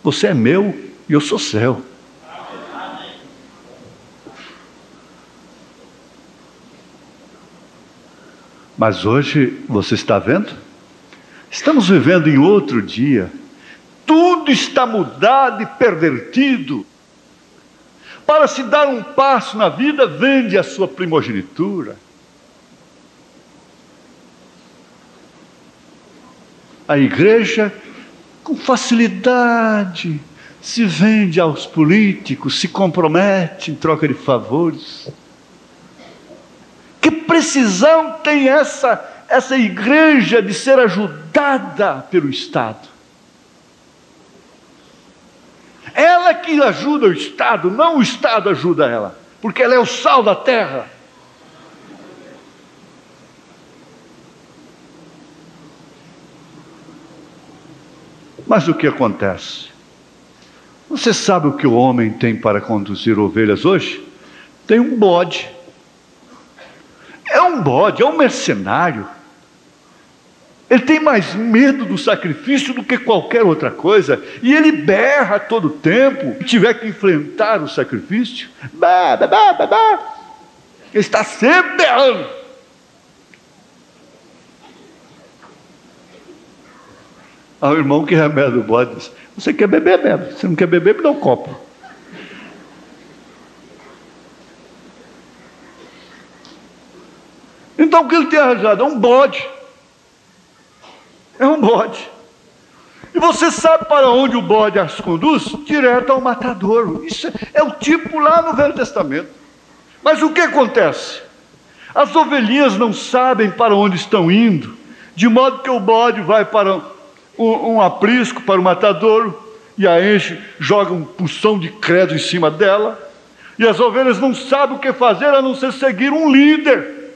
Você é meu e eu sou seu. Mas hoje, você está vendo? Estamos vivendo em outro dia. Tudo está mudado e pervertido. Para se dar um passo na vida, vende a sua primogenitura. A igreja, com facilidade, se vende aos políticos, se compromete em troca de favores. Que precisão tem essa igreja de ser ajudada pelo Estado? Ela que ajuda o Estado, não o Estado ajuda ela, porque ela é o sal da terra. Mas o que acontece? Você sabe o que o homem tem para conduzir ovelhas hoje? Tem um bode. É um bode, é um mercenário. Ele tem mais medo do sacrifício do que qualquer outra coisa. E ele berra todo o tempo. Se tiver que enfrentar o sacrifício, ele está sempre berrando. Há um irmão que remeda o bode diz: você quer beber, bebe. Se não quer beber, me dá um copo. Então o que ele tem arranjado? É um bode. É um bode. E você sabe para onde o bode as conduz? Direto ao matadouro. Isso é o tipo lá no Velho Testamento. Mas o que acontece? As ovelhinhas não sabem para onde estão indo, de modo que o bode vai para um aprisco, para o matadouro, e a enche, joga um porção de credo em cima dela, e as ovelhas não sabem o que fazer a não ser seguir um líder.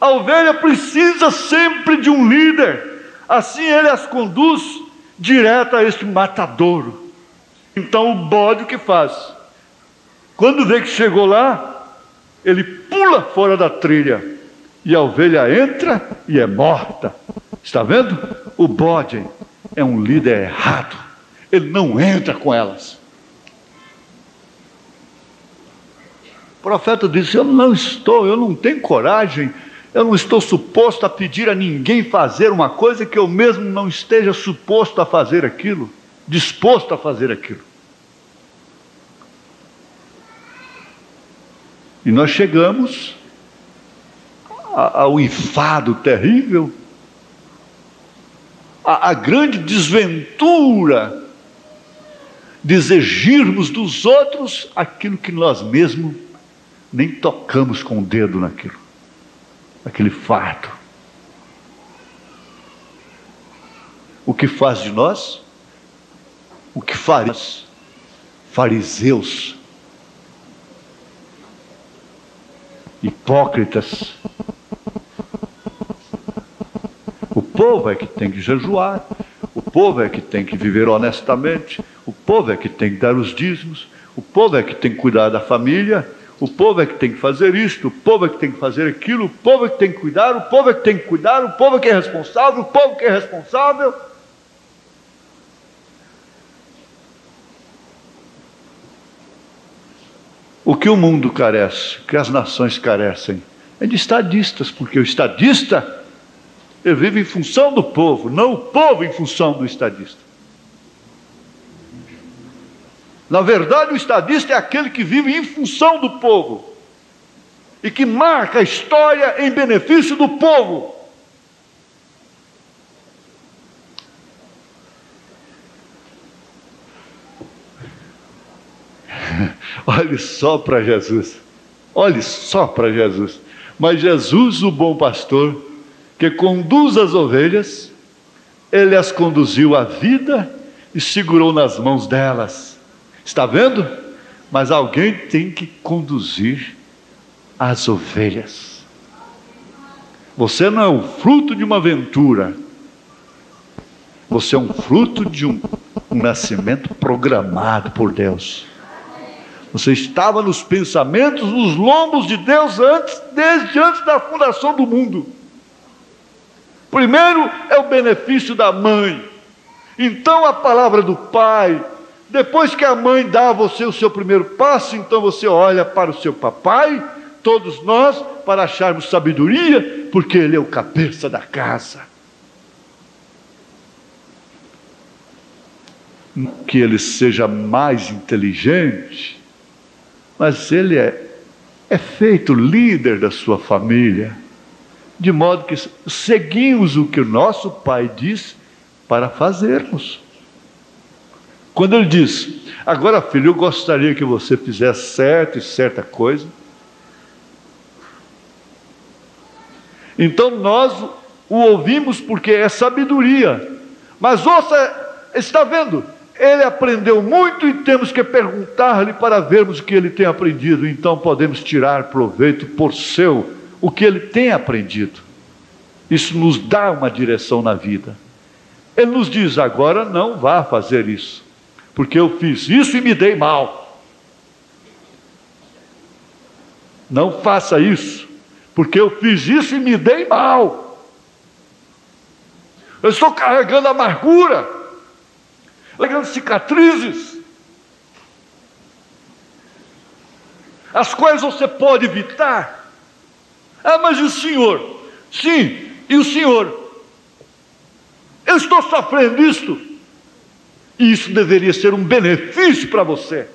A ovelha precisa sempre de um líder. Assim ele as conduz direto a este matadouro. Então o bode o que faz? Quando vê que chegou lá, ele pula fora da trilha. E a ovelha entra e é morta. Está vendo? O bode é um líder errado. Ele não entra com elas. O profeta disse: eu não tenho coragem. Eu não estou suposto a pedir a ninguém fazer uma coisa que eu mesmo não esteja suposto a fazer aquilo, disposto a fazer aquilo. E nós chegamos ao enfado terrível, a grande desventura de exigirmos dos outros aquilo que nós mesmos nem tocamos com o dedo naquilo. Aquele fardo. o que faz de nós o que fariseus. Hipócritas. O povo é que tem que jejuar, o povo é que tem que viver honestamente, o povo é que tem que dar os dízimos, o povo é que tem que cuidar da família, o povo é que tem que fazer isto, o povo é que tem que fazer aquilo, o povo é que tem que cuidar, o povo é que tem que cuidar, o povo é que é responsável, o povo que é responsável. O que o mundo carece, o que as nações carecem, é de estadistas, porque o estadista, ele vive em função do povo, não o povo em função do estadista. Na verdade, o estadista é aquele que vive em função do povo e que marca a história em benefício do povo. Olhe só para Jesus, olhe só para Jesus. Mas Jesus, o bom pastor, que conduz as ovelhas, ele as conduziu à vida e segurou nas mãos delas. Está vendo? Mas alguém tem que conduzir as ovelhas. Você não é o fruto de uma aventura. Você é um fruto de um nascimento programado por Deus. Você estava nos pensamentos, nos lombos de Deus desde antes da fundação do mundo. Primeiro é o benefício da mãe, então a palavra do pai. Depois que a mãe dá a você o seu primeiro passo, então você olha para o seu papai, todos nós, para acharmos sabedoria, porque ele é o cabeça da casa. Não que ele seja mais inteligente, mas ele é feito líder da sua família, de modo que seguimos o que o nosso pai diz para fazermos. Quando ele diz: agora filho, eu gostaria que você fizesse certa e certa coisa, então nós o ouvimos porque é sabedoria. Mas ouça, está vendo? Ele aprendeu muito e temos que perguntar-lhe para vermos o que ele tem aprendido. Então podemos tirar proveito por o que ele tem aprendido. Isso nos dá uma direção na vida. Ele nos diz: agora não vá fazer isso, porque eu fiz isso e me dei mal. Não faça isso, porque eu fiz isso e me dei mal. Eu estou carregando amargura, carregando cicatrizes. As quais você pode evitar. Ah, mas e o senhor? Sim, e o senhor? Eu estou sofrendo isto. E isso deveria ser um benefício para você.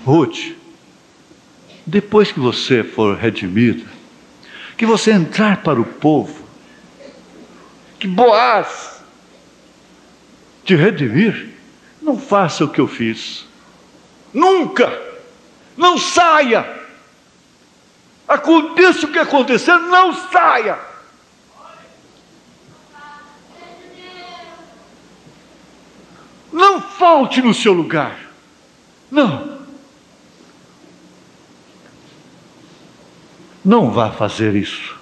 Ruth, depois que você for redimida, que você entrar para o povo, que Boaz te redimir, não faça o que eu fiz. Nunca! Não saia! Aconteça o que acontecer, não saia! Não falte no seu lugar. Não. Não vá fazer isso.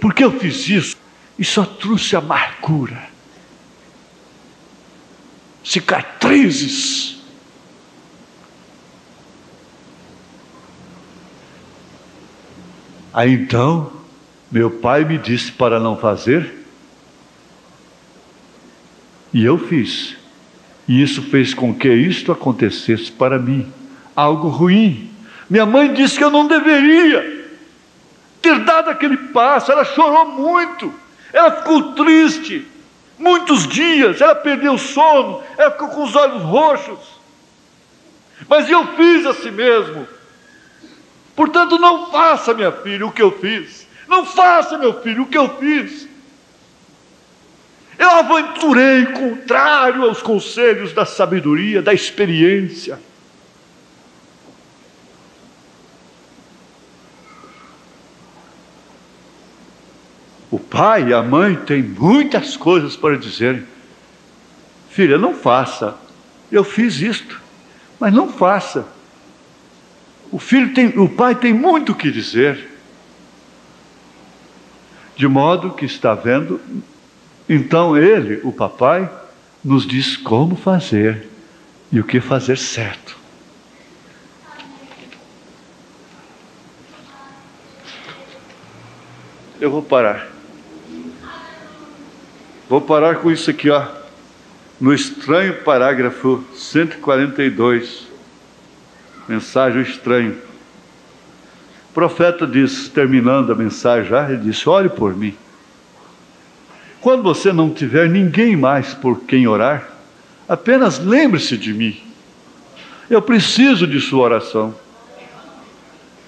Porque eu fiz isso e só trouxe amargura, cicatrizes. Aí então, meu pai me disse para não fazer, e eu fiz. E isso fez com que isto acontecesse para mim, algo ruim. Minha mãe disse que eu não deveria ter dado aquele passo. Ela chorou muito, ela ficou triste, muitos dias, ela perdeu o sono, ela ficou com os olhos roxos. Mas eu fiz a si mesmo. Portanto, não faça, minha filha, o que eu fiz. Não faça, meu filho, o que eu fiz. Eu aventurei contrário aos conselhos da sabedoria, da experiência. pai e a mãe têm muitas coisas para dizer. Filha, não faça. Eu fiz isto, mas não faça. O pai tem muito o que dizer. De modo que está vendo, então ele, o papai, nos diz como fazer e o que fazer certo. Eu vou parar. Vou parar com isso aqui, ó. No estranho parágrafo 142. Mensagem estranha. O profeta diz, terminando a mensagem já, ele disse: ore por mim. Quando você não tiver ninguém mais por quem orar, apenas lembre-se de mim. Eu preciso de sua oração.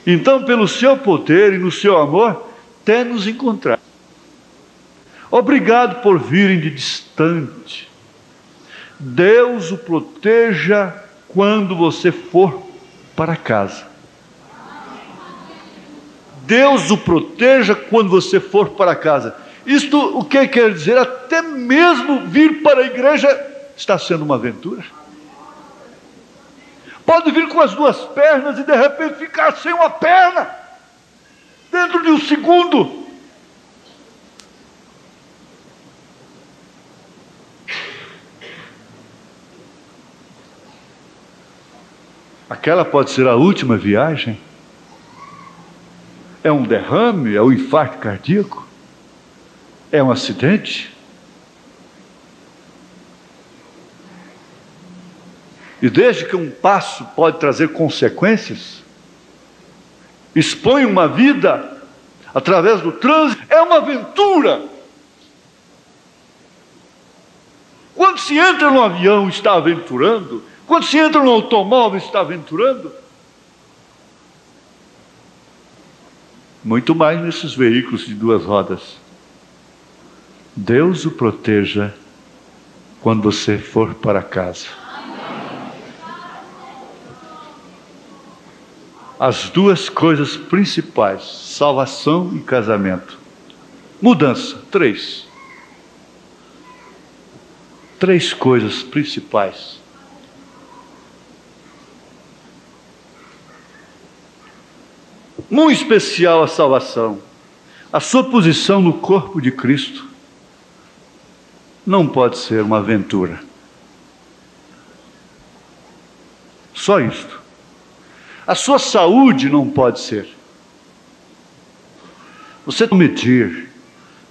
Então, pelo seu poder e no seu amor, até nos encontrar. Obrigado por virem de distante. Deus o proteja quando você for para casa. Deus o proteja quando você for para casa. Isto o que quer dizer? Até mesmo vir para a igreja está sendo uma aventura. Pode vir com as duas pernas e de repente ficar sem uma perna dentro de um segundo. Aquela pode ser a última viagem. É um derrame, é um infarto cardíaco, é um acidente. E desde que um passo pode trazer consequências, expõe uma vida através do trânsito, é uma aventura. Quando se entra no avião, está aventurando. Quando se entra no automóvel, está aventurando. Muito mais nesses veículos de duas rodas. Deus o proteja quando você for para casa. As duas coisas principais: salvação e casamento. Mudança, 3. 3 coisas principais. Muito especial a salvação. A sua posição no corpo de Cristo não pode ser uma aventura. Só isto. A sua saúde não pode ser. Você tem que medir.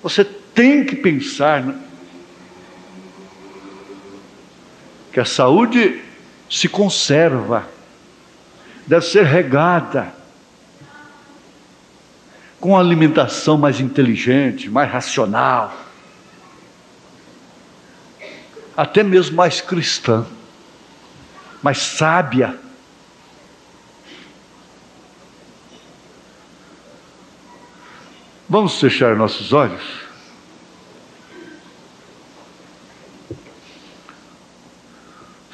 Você tem que pensar que a saúde se conserva, deve ser regada com alimentação mais inteligente, mais racional, até mesmo mais cristã, mais sábia. Vamos fechar nossos olhos?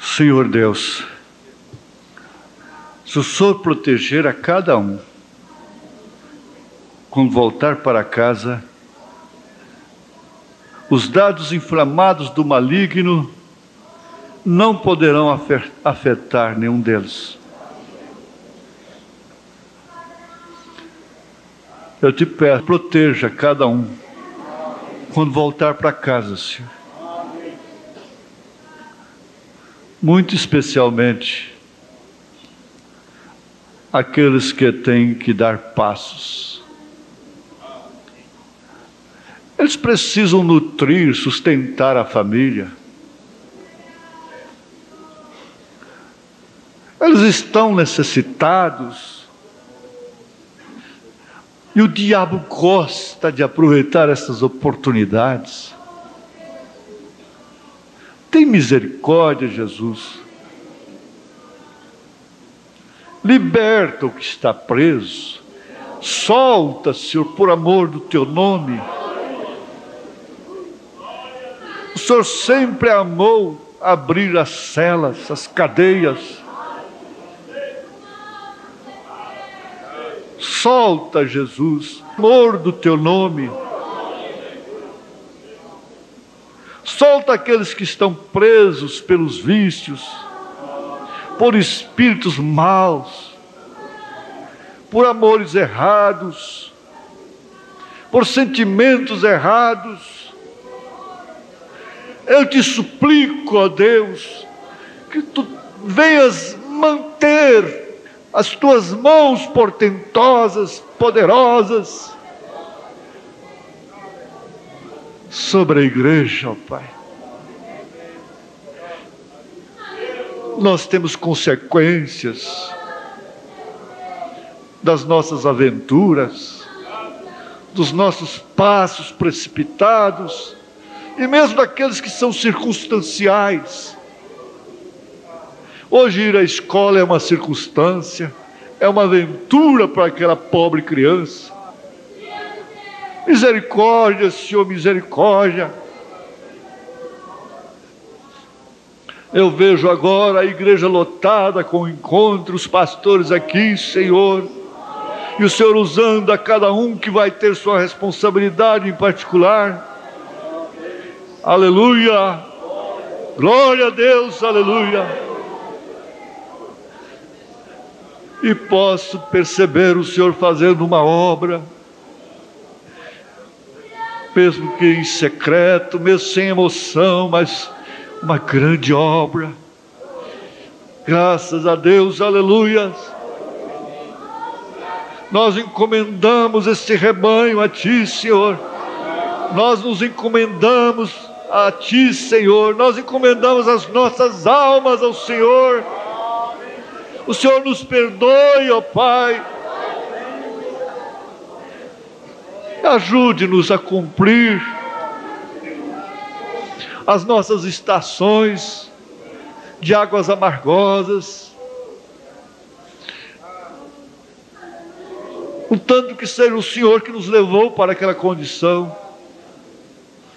Senhor Deus, se o Senhor proteger a cada um, quando voltar para casa, os dados inflamados do maligno não poderão afetar nenhum deles. Eu te peço, proteja cada um quando voltar para casa, Senhor. Muito especialmente aqueles que têm que dar passos. Eles precisam nutrir, sustentar a família. Eles estão necessitados. E o diabo gosta de aproveitar essas oportunidades. Tem misericórdia, Jesus. Liberta o que está preso. Solta, Senhor, por amor do teu nome. O Senhor sempre amou abrir as celas, as cadeias. Solta, Jesus, amor do teu nome. Solta aqueles que estão presos pelos vícios, por espíritos maus, por amores errados, por sentimentos errados. Eu te suplico, ó Deus, que tu venhas manter as tuas mãos portentosas, poderosas, sobre a igreja, ó Pai. Nós temos consequências das nossas aventuras, dos nossos passos precipitados, e mesmo daqueles que são circunstanciais. Hoje ir à escola é uma circunstância, é uma aventura para aquela pobre criança. Misericórdia, Senhor, misericórdia. Eu vejo agora a igreja lotada com encontros, pastores aqui, Senhor, e o Senhor usando a cada um que vai ter sua responsabilidade em particular. Aleluia, glória a Deus, aleluia. E posso perceber o Senhor fazendo uma obra, mesmo que em secreto, mesmo sem emoção, mas uma grande obra. Graças a Deus, aleluia. Nós encomendamos este rebanho a Ti, Senhor. Nós nos encomendamos a Ti, Senhor. Nós encomendamos as nossas almas ao Senhor. O Senhor nos perdoe, ó Pai. Ajude-nos a cumprir as nossas estações de águas amargosas, o tanto que seja o Senhor que nos levou para aquela condição.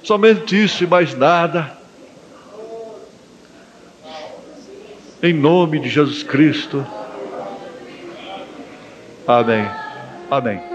Somente isso e mais nada. Em nome de Jesus Cristo. Amém. Amém.